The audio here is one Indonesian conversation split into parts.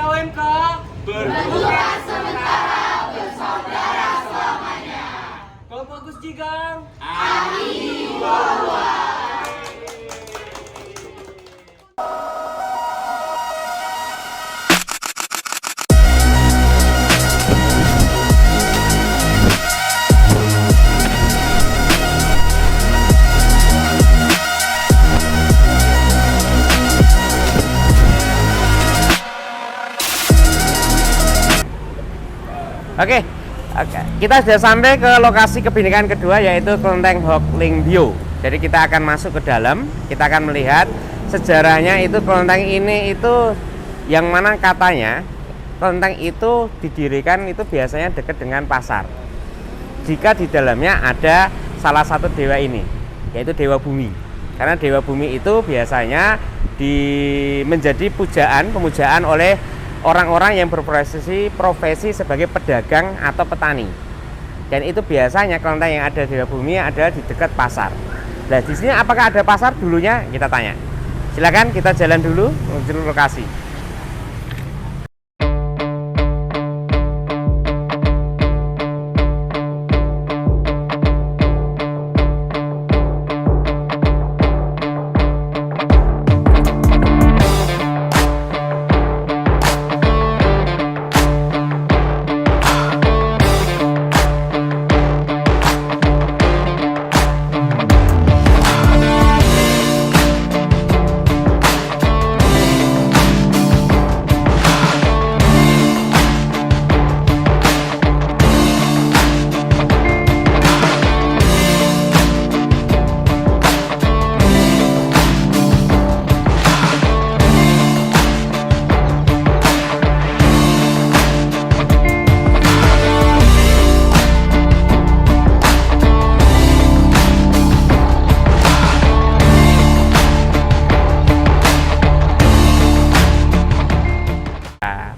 BKUMK berbuka sementara bersaudara selamanya. Kelompok Gus Jigang. Amin. Oke, kita sudah sampai ke lokasi kebinekaan kedua, yaitu Kelenteng Hokling Bio. Jadi kita akan masuk ke dalam, kita akan melihat sejarahnya. Itu kelenteng ini itu yang mana katanya kelenteng itu didirikan itu biasanya dekat dengan pasar. Jika di dalamnya ada salah satu dewa ini, yaitu Dewa Bumi. Karena Dewa Bumi itu biasanya menjadi pemujaan oleh orang-orang yang profesi sebagai pedagang atau petani. Dan itu biasanya kelenteng yang ada di Dewa Bumi adalah di dekat pasar. Nah, di sini apakah ada pasar dulunya? Kita tanya. Silakan kita jalan dulu menuju lokasi.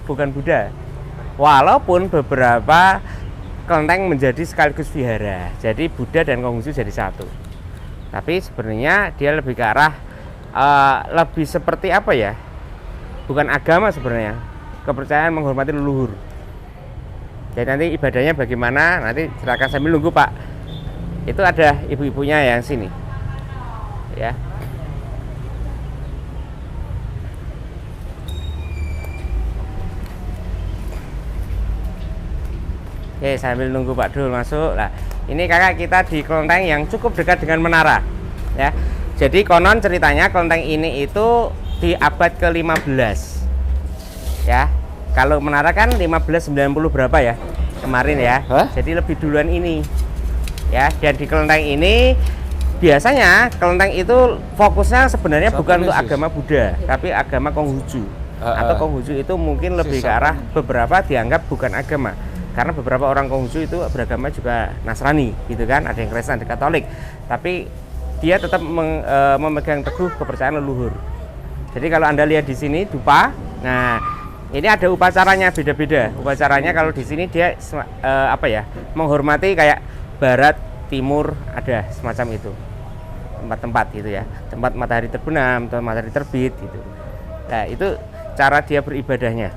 Bukan Buddha, walaupun beberapa kelenteng menjadi sekaligus vihara, jadi Buddha dan Konghucu jadi satu. Tapi sebenarnya dia lebih ke arah lebih seperti apa ya, bukan agama sebenarnya, kepercayaan menghormati leluhur. Jadi nanti ibadahnya bagaimana, nanti silakan sambil nunggu Pak. Itu ada ibu-ibunya yang sini ya. Oke, sambil nunggu Pak Dul masuk. Nah, ini kakak kita di kelenteng yang cukup dekat dengan menara ya. Jadi konon ceritanya kelenteng ini itu di abad ke-15 ya. Kalau menara kan 1590 berapa ya kemarin ya. Jadi lebih duluan ini ya. Dan di kelenteng ini biasanya kelenteng itu fokusnya sebenarnya bukan untuk agama Buddha, tapi agama Konghucu. Atau Konghucu itu mungkin lebih ke arah beberapa dianggap bukan agama. Karena beberapa orang Konghucu itu beragama juga Nasrani gitu kan, ada yang Kristen, ada Katolik, tapi dia tetap memegang teguh kepercayaan leluhur. Jadi kalau Anda lihat di sini dupa, nah ini ada upacaranya beda-beda. Upacaranya kalau di sini dia menghormati kayak barat, timur, ada semacam itu tempat-tempat gitu ya, tempat matahari terbenam, tempat matahari terbit gitu. Nah itu cara dia beribadahnya.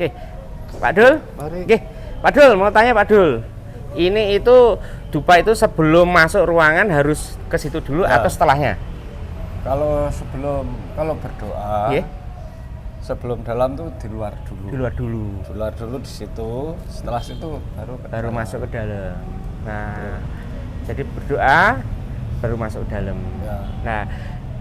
Oke. Pak Dul, oke, Pak Dul mau tanya Pak Dul, ini itu dupa itu sebelum masuk ruangan harus ke situ dulu atau setelahnya? Kalau berdoa, sebelum dalam tuh di luar dulu di situ, setelah situ baru masuk ke dalam. Nah, jadi berdoa baru masuk ke dalam. Ya. Nah,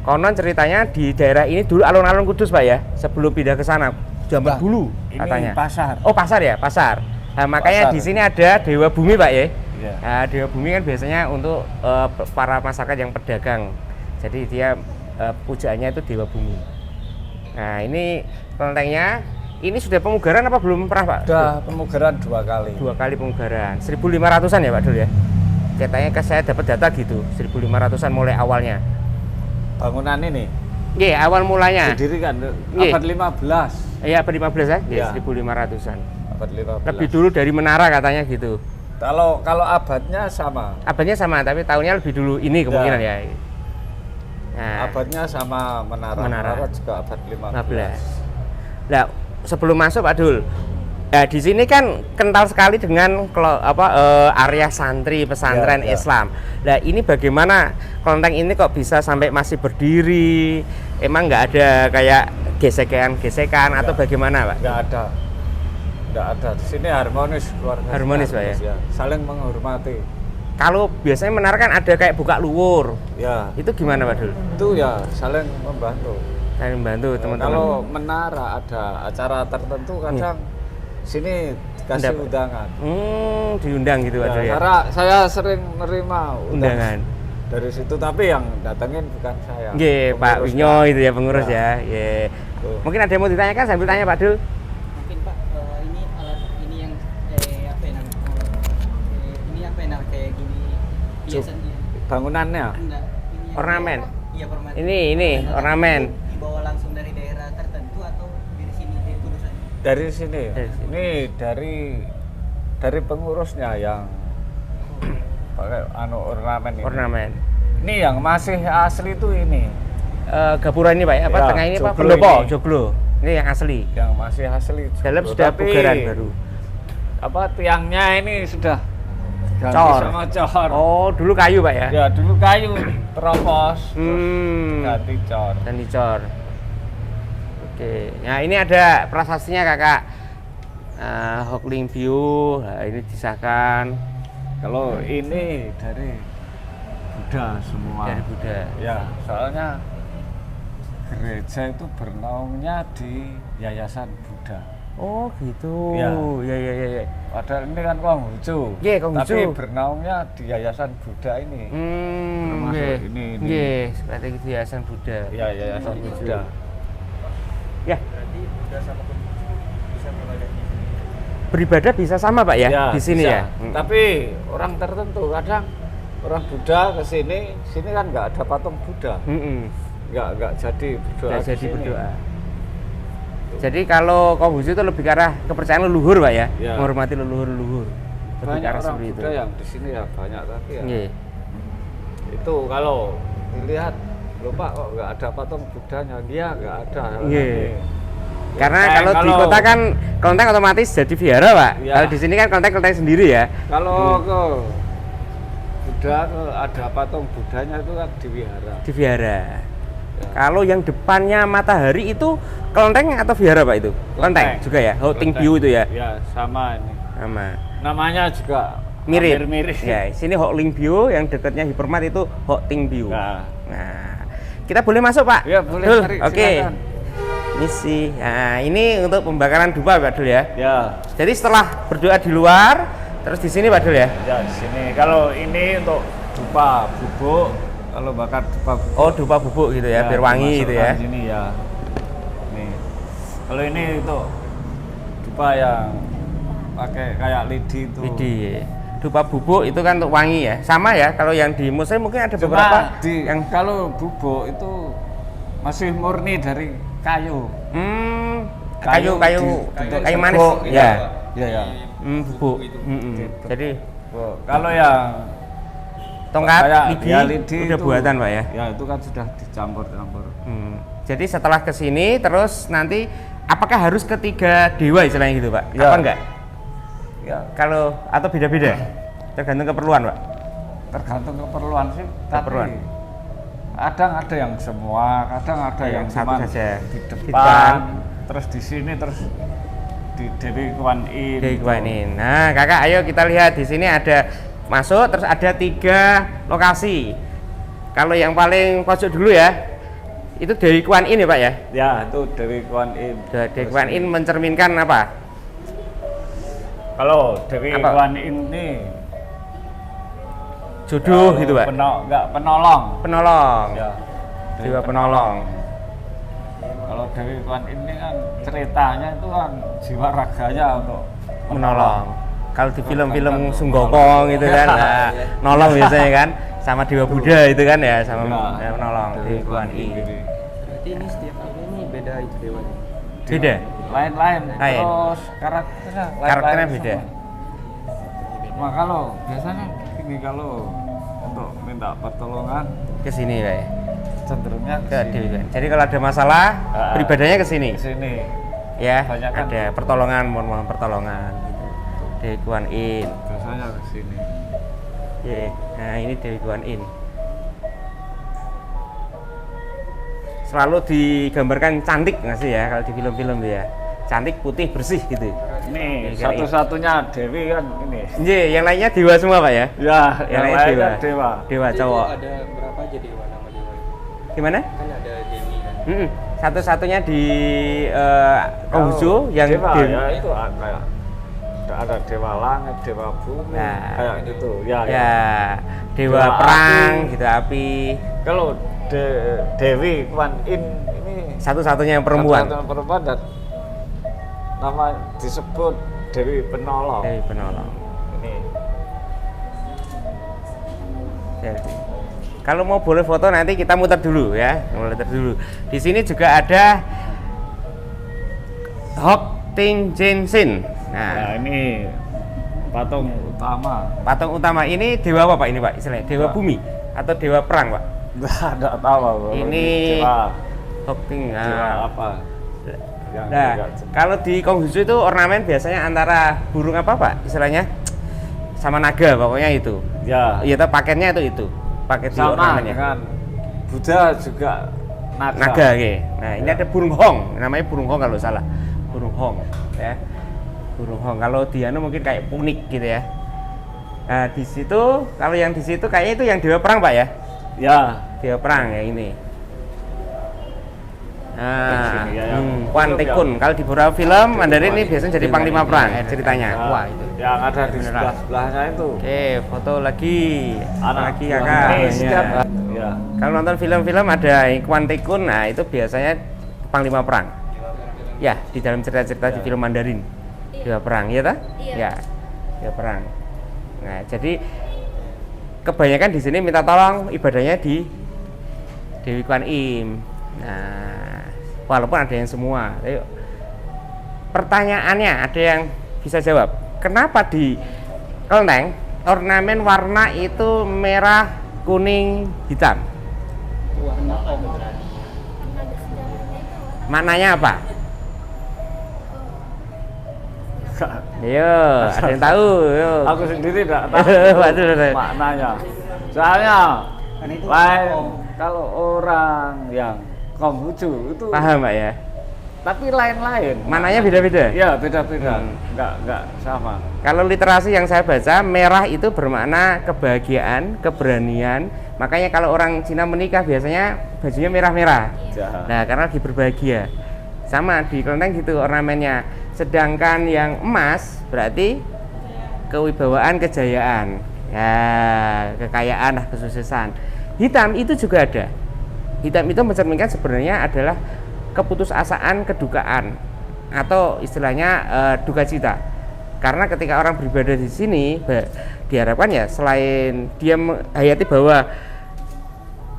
konon ceritanya di daerah ini dulu alun-alun Kudus Pak ya, sebelum pindah ke sana. Zaman dulu katanya. Ini pasar. Oh pasar ya, pasar. Nah, makanya di sini ada Dewa Bumi Pak ya. Ya. Nah, Dewa Bumi kan biasanya untuk para masyarakat yang pedagang. Jadi dia pujaannya itu Dewa Bumi. Nah ini kelentengnya. Ini sudah pemugaran apa belum pernah Pak? Sudah pemugaran 2 kali. 2 kali pemugaran. 1500-an ya Pak Dul ya. Katanya saya dapat data gitu. 1500-an mulai awalnya. Bangunan ini. Iya, awal mulanya. Didirikan abad 15. Iya, abad 15 ya? Iya, 1500-an. Abad 15. Lebih dulu dari menara katanya gitu. Kalau abadnya sama. Abadnya sama, tapi tahunnya lebih dulu ini kemungkinan ya. Nah, abadnya sama menara. Menara juga abad 15. Nah, sebelum masuk Pak Dul. Nah, di sini kan kental sekali dengan area santri pesantren Ya. Islam. Nah, ini bagaimana kelenteng ini kok bisa sampai masih berdiri? Emang nggak ada kayak gesekan atau bagaimana, Pak? Nggak ada. Di sini harmonis keluarga. Harmonis, Pak, ya? Saling menghormati. Kalau biasanya menara kan ada kayak buka luwur. Ya, Itu gimana, Pak Dul? itu ya saling membantu. Saya membantu teman-teman. Kalau menara ada acara tertentu kadang sini dikasih Mendapat. undangan. Diundang gitu Pak Ya, Dul ya. karena saya sering menerima Undangan. dari situ, tapi yang datengin bukan saya. Nggih, Pak Pengurusnya. Winyo itu ya pengurus ya. Nggih. Tuh. Mungkin ada yang mau ditanyakan sambil tanya Pak Dul. Mungkin Pak, ini alat ini yang apa ya namanya? Ini apa ya namanya kayak gini biasanya? Bangunannya. Enggak, ini yang- Ornamen. Iya, ornamen. Ini ornamen. Dibawa langsung dari daerah tertentu atau dari sini dari tulisan? Dari sini. Dari sini. Ini dari pengurusnya yang pakai ornamen ini. Ornamen. Ini yang masih asli itu ini. Gapura ini Pak ya, apa Ya, tengah ini Pak? joglo Pendopo, ini. joglo. Ini yang asli. Yang masih asli. Dalam Loh, sudah tapi pugaran baru. Apa tiangnya ini sudah ganti Cor. sama cor. Oh, dulu kayu Pak ya? Ya dulu kayu teropos, ganti cor. Dan dicor. Oke. Nah, ini ada prasastinya Kakak. Hokling View. Nah, ini disahkan Kalau ini dari Buddha semua. dari Buddha. Ya, soalnya gereja itu bernaungnya di Yayasan Buddha. Oh, gitu. Ya. Ya. Padahal ini kan Konghucu. Iya, Konghucu. Tapi bernaungnya di Yayasan Buddha ini. Termasuk Nggih. ini. Nggih, strategi Yayasan Buddha. Ya, Yayasan Konghucu. Buddha. Ya, Berarti udah sama Konghucu bisa beribadah di sini. beribadah bisa sama Pak ya, di sini bisa. ya. Tapi orang tertentu kadang orang Buddha ke sini kan nggak ada patung Buddha. Nggak jadi berdoa. Nggak di jadi sini. berdoa. Jadi kalau Konghucu itu lebih ke arah kepercayaan leluhur Pak ya, Ya. menghormati leluhur-leluhur. Lebih ke Banyak arah orang seperti itu. Buddha yang di sini ya banyak, tapi ya Nggih. itu kalau dilihat lupa kok nggak ada patung Buddhanya, dia nggak ada. Nggih. Karena Kelenteng, kalau di kota kan kelenteng otomatis jadi vihara Pak. Iya. Kalau di sini kan kelenteng sendiri ya. Kalau ke Buddha ada patung Buddhanya itu kan di wihara. Di vihara. Ya. Kalau yang depannya matahari itu kelenteng atau vihara Pak itu? Kelenteng juga ya. Hokling View itu ya. Ya sama ini. Sama. Namanya juga Mirip. mirip. Ya, sini Hokling View, yang dekatnya Hypermart itu Hokting View. Nah, Nah, kita boleh masuk Pak? ya boleh. Dul, mari, Oke. silakan. Misi. Nah, ini untuk pembakaran dupa Pak Dul ya. Ya, Jadi setelah berdoa di luar, terus di sini Pak Dul ya. ya di sini. Kalau ini untuk dupa bubuk, kalau bakar dupa bubuk. Oh, dupa bubuk gitu ya, biar wangi gitu ya. dimasukkan Sini ya. Nih. Kalau ini untuk dupa yang pakai kayak lidi itu. Jadi dupa bubuk itu kan untuk wangi ya. Sama ya, kalau yang di muslim mungkin ada Cuma beberapa yang kalau bubuk itu masih murni dari kayu. kayu di- manis bubuk, ya. Iya, ya. Bubuk. Jadi Oh, kalau yang tongkat kayak lidi, ya, lidi udah itu, buatan Pak ya. Ya, itu kan sudah dicampur-campur. Jadi setelah ke sini terus nanti apakah harus ketiga dewa istilahnya gitu Pak? Ya. Apa enggak? Ya, Kalau atau beda-beda? Tergantung keperluan Pak. tergantung keperluan sih. Keperluan. Tapi kadang ada yang semua, kadang ada yang Yang satu cuma saja. di Di depan, depan. terus di sini, terus di Dewi Kuan Yin. Dewi Kuan Yin. Nah, Kakak ayo kita lihat di sini ada masuk terus ada 3 lokasi. Kalau yang paling pojok dulu ya, itu Dewi Kuan Yin ya Pak ya. Ya, itu Dewi Kuan Yin. Dewi Kuan Yin mencerminkan apa? Kalau Dewi Apa? Kuan Yin ini Jodoh gitu Pak. Enggak penolong. Penolong. Ya. Dewa penolong. Kalau Dewi Kuan Yin ini kan ceritanya itu kan jiwa raganya untuk Menolong. Kalau di film-film Sunggokong itu kan, nah, nolong biasanya kan, sama Dewa Buddha itu kan ya, sama Ya, menolong Dewi Kuan Yin. Berarti ini setiap kali ini beda itu dewanya. Beda. Lain-lain. Lain. Terus karakternya Karakternya lain-lain beda. semua. Nah, kalau biasanya ini kalau untuk minta pertolongan Ke sini Pak ya. cenderungnya Ke Dewi Kuan. Jadi kalau ada masalah, Ah. beribadahnya ke sini. Ke sini. Ya, Kebanyakan ada pertolongan, mohon pertolongan gitu. Dewi Kuan Yin. biasanya ke sini. Ya, nah ini Dewi Kuan Yin. Selalu digambarkan cantik nggak sih ya kalau di film-film tuh ya. Cantik, putih, bersih gitu. Ini Dewi Kuan Yin. satu-satunya Dewi kan ini. Iya, yang lainnya dewa semua Pak ya? Ya, Yang lain lainnya dewa. Dewa Jadi cowok. ada berapa aja dewa nama dewa itu? Gimana? Kan ada Dewi kan. Satu-satunya di Konghucu yang dewa Dewi. ya itu kayak ada dewa langit, dewa bumi, Nah, kayak gitu. Ya, Ya, dewa Dewa perang, api. gitu api. Kalau Dewi Kuan Yin ini Satu-satunya yang perempuan. satu-satunya perempuan dan nama disebut Dewi Penolong. Dewi penolong. Ini Ya. Kalau mau boleh foto nanti kita muter dulu ya, muter dulu. Di sini juga ada Hok Ting Jin Sin. Nah, Nah, ini patung utama. patung utama ini dewa apa Pak ini Pak? Istilahnya dewa Dewa. bumi atau dewa perang Pak? Enggak tahu Bro. Ini dewa, Hok Ting. dewa Nah, apa? Yang nah, juga kalau di Konghucu itu ornamen biasanya antara burung apa Pak? Istilahnya sama naga pokoknya itu. ya Iya, paketnya itu. Paket di sama ornamennya. dengan Buddha juga Naga, oke. Nah, ini Ya. ada burung hong, namanya burung hong kalau salah. Burung hong, ya. Burung hong. Kalau di anu mungkin kayak punik gitu ya. Nah, di situ kalau yang di situ kayaknya itu yang dewa perang, Pak ya? Ya, Dewa perang ya ini. Nah, sini ya, yang Kwan belum Tekun. ya. Kalau di beberapa film Mandarin ini biasanya jadi Dewa panglima ini, perang ya, ceritanya. ya, Wah, itu. yang ada di Beneran. sebelah-sebelahnya itu. Oke, foto lagi. Lagi buah kakak. ini Ya. setiap ya. Kalau nonton film-film ada Kwan Tekun, nah itu biasanya panglima perang. Ya, di dalam cerita-cerita di film Mandarin. Dewa perang, ya tak? Iya. Ya, dewa perang. Nah, jadi kebanyakan di sini minta tolong ibadahnya di Dewi Kuan Im. Nah, walaupun ada yang semua. Ayo. Pertanyaannya ada yang bisa jawab. Kenapa di kelenteng ornamen warna itu merah, kuning, hitam? Warna om. Karena ada sejarahnya itu. Maknanya apa? Yo, ada yang tahu. Yo. Aku sendiri tidak tahu Waduh, waduh. maknanya. Soalnya Kan itu lain om. kalau orang yang Konghucu itu Paham, Pak ya? tapi lain-lain. Maknanya beda-beda. Ya, beda-beda. Hmm. Enggak sama. Kalau literasi yang saya baca, merah itu bermakna kebahagiaan, keberanian. Makanya kalau orang Cina menikah biasanya bajunya merah-merah. Ya. Nah, karena lagi berbahagia. Sama di kelenteng gitu ornamennya. Sedangkan yang emas berarti kewibawaan, kejayaan. Ya, kekayaan, lah, kesuksesan. Hitam itu juga ada. Hitam itu mencerminkan sebenarnya adalah keputusasaan, kedukaan, atau istilahnya duka cita. Karena ketika orang beribadah di sini diharapkan ya selain dia menghayati bahwa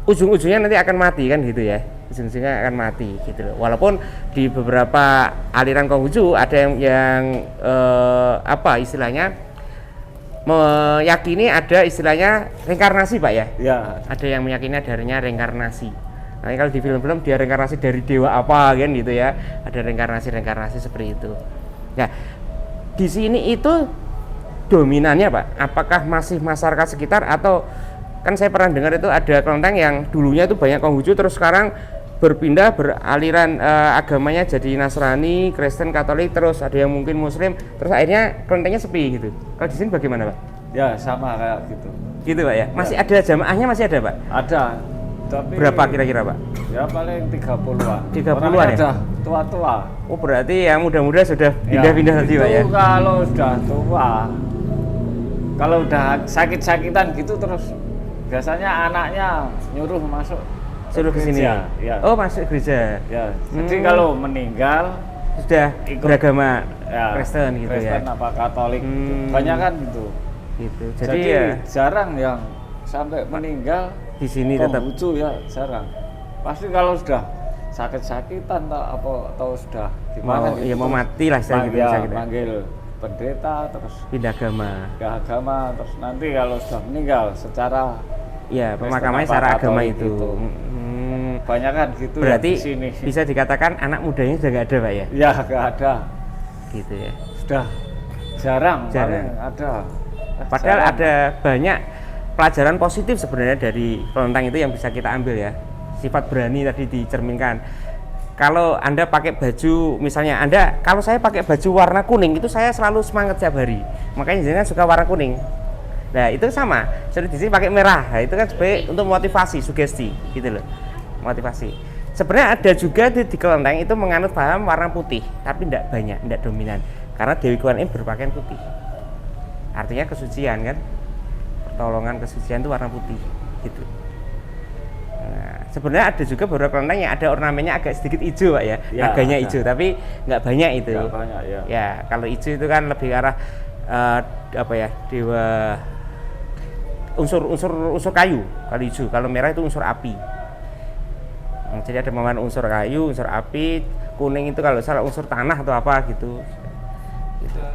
ujung-ujungnya nanti akan mati kan gitu ya, ujung-ujungnya akan mati gitu loh. Walaupun di beberapa aliran Konghucu ada yang apa istilahnya meyakini ada istilahnya reinkarnasi Pak ya. Ya. Ada yang meyakini adanya reinkarnasi. Nah, kalau di film-film dia reinkarnasi dari dewa apa kan gitu ya. Ada reinkarnasi seperti itu. Nah, di sini itu dominannya Pak, apakah masih masyarakat sekitar atau kan saya pernah dengar itu ada kelenteng yang dulunya itu banyak Konghucu terus sekarang berpindah beraliran agamanya jadi Nasrani, Kristen, Katolik, terus ada yang mungkin Muslim, terus akhirnya kelentengnya sepi gitu. Kalau di sini bagaimana Pak? Ya, sama kayak gitu. Gitu Pak ya? Masih ada jamaahnya masih ada Pak? Ada. Tapi Berapa kira-kira Pak? Ya paling 30-an. 30-an Orangnya ya? udah tua-tua. Oh berarti yang muda-muda sudah pindah-pindah tadi Pak ya? Itu kalau sudah tua, kalau udah sakit-sakitan gitu terus biasanya anaknya nyuruh masuk Suruh ke sini. gereja. Ya. Oh masuk gereja. Ya. Jadi Hmm. kalau meninggal Sudah Ikut. beragama ya, Kristen gitu Kristen ya. apa Katolik Hmm. banyak kan gitu. Gitu. Jadi, Jadi, ya jarang yang sampai meninggal di sini tetap. Konghucu ya jarang. Pasti kalau sudah sakit-sakitan atau sudah gimana Mau ya mau mati lah saya gitu ya, bisa gitu. manggil pendeta terus Pindah agama. ke agama terus nanti kalau sudah meninggal secara Ya, Kristen pemakamannya apa secara agama Katolik itu. gitu. Banyak kan gitu. Berarti ya, di sini. bisa dikatakan anak mudanya sudah nggak ada Pak ya? Ya nggak ada. Gitu ya. Sudah jarang. Jarang. Paling ada. Padahal Jarang. ada banyak pelajaran positif sebenarnya dari kelenteng itu yang bisa kita ambil ya. Sifat berani tadi dicerminkan. Kalau Anda pakai baju, misalnya kalau saya pakai baju warna kuning itu saya selalu semangat setiap hari. Makanya jenengan suka warna kuning. Nah itu sama. Jadi di sini pakai merah. Nah, itu kan sebagai untuk motivasi, sugesti, gitu loh. Motivasi. Sebenarnya ada juga di kelenteng itu menganut paham warna putih, tapi tidak banyak, tidak dominan. Karena Dewi Kuan Im berpakaian putih. Artinya kesucian kan, pertolongan kesucian itu warna putih, gitu. Nah, sebenarnya ada juga beberapa kelenteng yang ada ornamennya agak sedikit hijau Pak ya, naganya hijau, tapi nggak banyak itu. Nggak banyak ya. Ya, kalau hijau itu kan lebih ke arah dewa unsur kayu kalau hijau, kalau merah itu unsur api. Jadi ada pemahaman unsur kayu, unsur api, kuning itu kalau salah unsur tanah atau apa gitu. Ibadah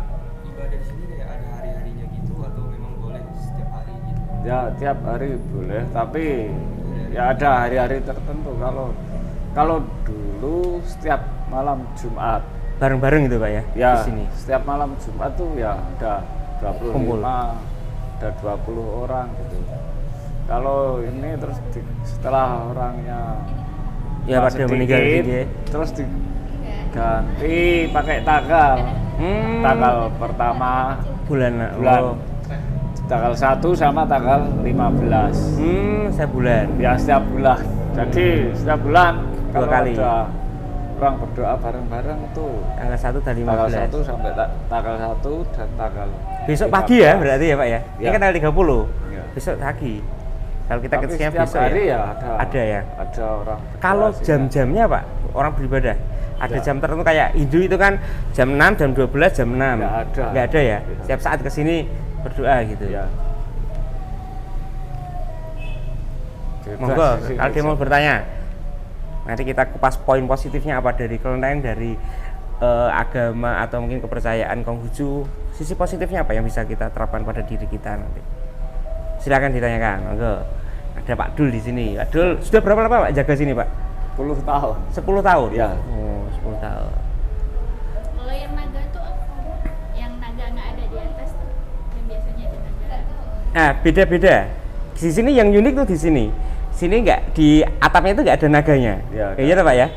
di sini kayak ada hari-harinya gitu atau memang boleh setiap hari gitu? Ya tiap hari boleh, tapi ya ada hari-hari tertentu. Kalau dulu setiap malam Jumat Bareng-bareng gitu Pak ya, ya di sini. setiap malam Jumat tuh ya ada 25 Kumpul. ada 20 orang gitu. Kalau ini terus setelah orangnya Ya pada sedikit, meninggal ya. terus diganti pakai tanggal. Tanggal pertama bulan. bulan tanggal 1 sama tanggal 15. Saya bulan. Ya setiap bulan. Jadi setiap bulan Dua kalau kali. ada orang berdoa bareng-bareng tuh Tanggal 1 dan tanggal 15. 1 sampai tanggal 1 dan tanggal Besok 15. pagi ya berarti ya Pak ya. Ini Ya. kan tanggal 30. Ya. Besok pagi. Kalau kita Tapi kesini setiap besok hari ya. ya Ada ya. Ada orang berdoa Kalau sih, jam-jamnya Pak, orang beribadah ada Ya. jam tertentu kayak Hindu itu kan jam 6, jam 12, jam 6. Nggak ada. Nggak ada ya. Ya. Setiap saat kesini berdoa gitu. ya. Bebas Monggo, di sini kalau dia mau aja. bertanya, nanti kita kupas poin positifnya apa dari kelenteng, dari agama atau mungkin kepercayaan Konghucu. Sisi positifnya apa yang bisa kita terapkan pada diri kita nanti? Silakan ditanyakan. Monggo. Ada Pak Dul di sini. Pak Dul sudah berapa lama Pak jaga sini Pak? 10 tahun 10 tahun. Ya. Oh, 10 tahun. Kalau yang naga tuh apa? Yang naga nggak ada di atas tuh, yang biasanya ada naga. Nah, beda-beda. Di sini yang unik tuh di sini. Sini nggak, di atapnya itu nggak ada naganya. Ya, Iya tuh Pak ya.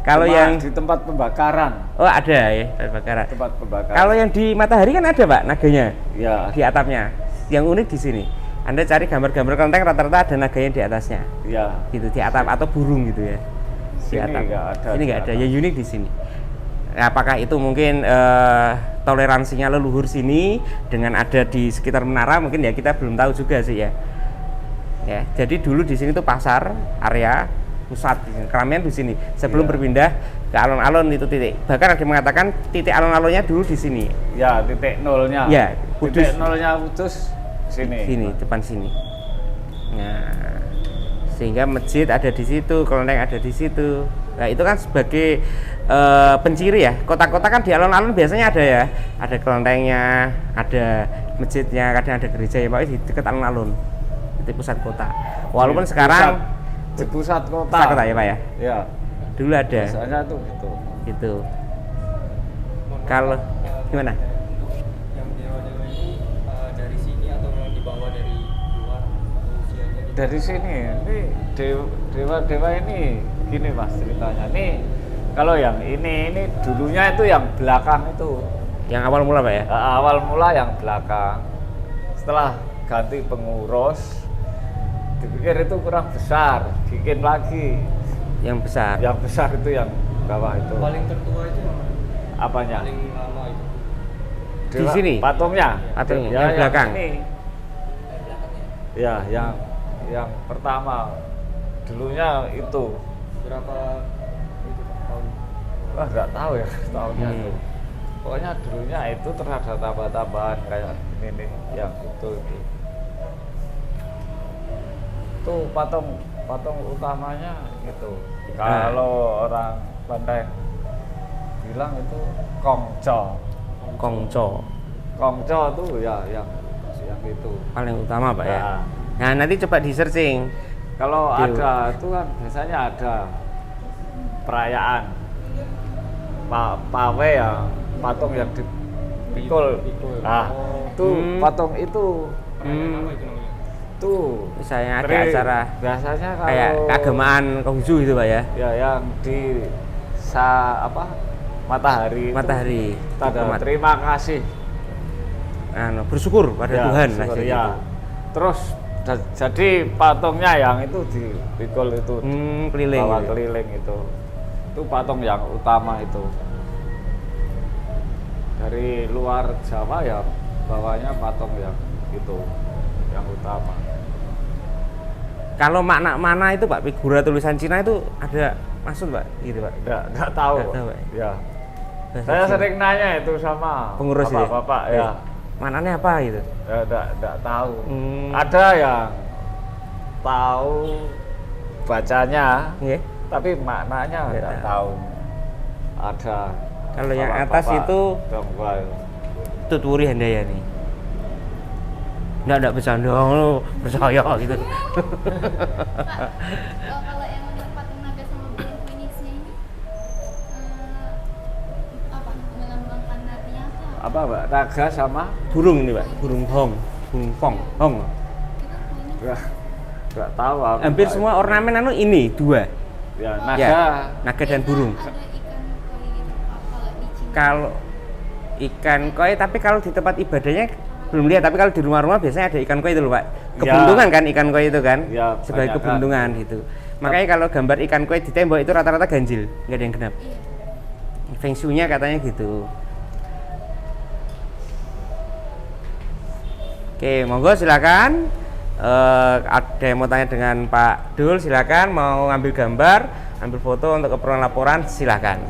Kalau Cuma yang di tempat pembakaran oh ada ya, pembakaran. tempat pembakaran Kalau yang di matahari kan ada Pak naganya ya di atapnya. Yang unik di sini. Anda cari gambar-gambar kelenteng rata-rata ada naganya di atasnya. ya Gitu di atap atau burung gitu ya. Di Sini atap. nggak ada, Ini nggak di ada. atap. Yang unik di sini. Nah, apakah itu mungkin toleransinya leluhur sini dengan ada di sekitar menara mungkin ya kita belum tahu juga sih ya. Ya, jadi dulu di sini tuh pasar area pusat keramaian di sini sebelum Iya. berpindah ke alun-alun itu titik. Bahkan ada yang mengatakan titik alun-alunnya dulu di sini. ya titik nolnya Ya, titik Kudus. nolnya Kudus sini Sini, depan sini. Nah, sehingga masjid ada di situ, kelenteng ada di situ. Nah, itu kan sebagai penciri ya. Kota-kota kan di alun-alun biasanya ada ya. Ada kelentengnya, ada masjidnya, kadang ada gereja ya Pak di dekat alun-alun. Di pusat kota. Walaupun Di sekarang di pusat kota pusat kota ya Pak ya. ya Dulu ada biasanya tuh gitu gitu. Kalau gimana? Yang dewa-dewa ini dari sini atau memang dibawa dari luar atau usianya gitu? dari sini ini dewa-dewa ini gini Mas ceritanya nih. Kalau yang ini dulunya itu yang belakang itu Yang awal mula Pak ya? awal mula yang belakang, setelah ganti pengurus dipikir itu kurang besar, bikin lagi Yang besar. yang besar itu yang bawah itu Paling tertua itu yang mana? apanya Paling lama itu? Di sini? patungnya Patungnya, Ya, yang belakang. ini. Ya yang pertama dulunya itu Berapa itu tahun? wah nggak tahu ya tahunnya Hmm. tuh. Pokoknya dulunya itu terus ada tambah-tambahan kayak ini nih, yang itu. Itu patung utamanya itu. Kalau orang Pandai bilang itu Kongco. Kongco Kongco tuh ya yang itu. paling utama Pak ya. Nah, Nah, nanti coba di searching Kalau Dewa. ada itu kan biasanya ada perayaan pawe ya, patung yang dipikul. Nah, itu patung itu tuh Misalnya ada dari- acara biasanya kalau kayak keagamaan Konghucu gitu Pak ya. ya yang di matahari Matahari. tanda Hormat. terima kasih Bersyukur pada ya, Tuhan lah syukur, jadi ya. gitu. Terus jadi patungnya yang itu dipikul itu Keliling. bawa gitu. keliling itu patung yang utama itu. Dari luar Jawa ya bawanya patung yang itu yang utama. Kalau makna mana itu Pak, figura tulisan Cina itu ada maksud Pak, gitu Pak? Enggak tahu. Nggak tahu, Pak. Ya. Bahasa Saya Cina. sering nanya itu sama Pengurus ya? bapak-bapak ya. Maknanya apa gitu? Ya enggak tahu. Hmm. Ada yang tahu bacanya, Nggih. tapi maknanya Nggak enggak tahu. Ada. Kalau yang bapak-bapak atas itu Tionghoa itu. Tuturi Handayani. Enggak bercanda lu, percaya gitu. Pak, kalau yang untuk patung naga sama burung phoenixnya ini apa melambangkan artinya apa? Apa Mbak? Naga sama? Burung ini Pak, burung hong, hong. Itu phoenix. Enggak tahu aku. Hampir Mbak. semua ornamen ini dua. Ya, Ya, naga. naga dan burung. Ada ikan koi gitu Pak, kalau di Cina. Kalau ikan koi, tapi kalau di tempat ibadahnya belum lihat, tapi kalau di rumah-rumah biasanya ada ikan koi itu loh Pak. Keberuntungan kan ikan koi itu kan? Ya, sebagai banyak kan. keberuntungan gitu. Makanya kalau gambar ikan koi di tembok itu rata-rata ganjil, nggak ada yang genap. Iya. Feng Shui-nya katanya gitu. Oke, monggo silakan. Ada yang mau tanya dengan Pak Dul, silakan. Mau ngambil gambar, ambil foto untuk keperluan laporan, silakan.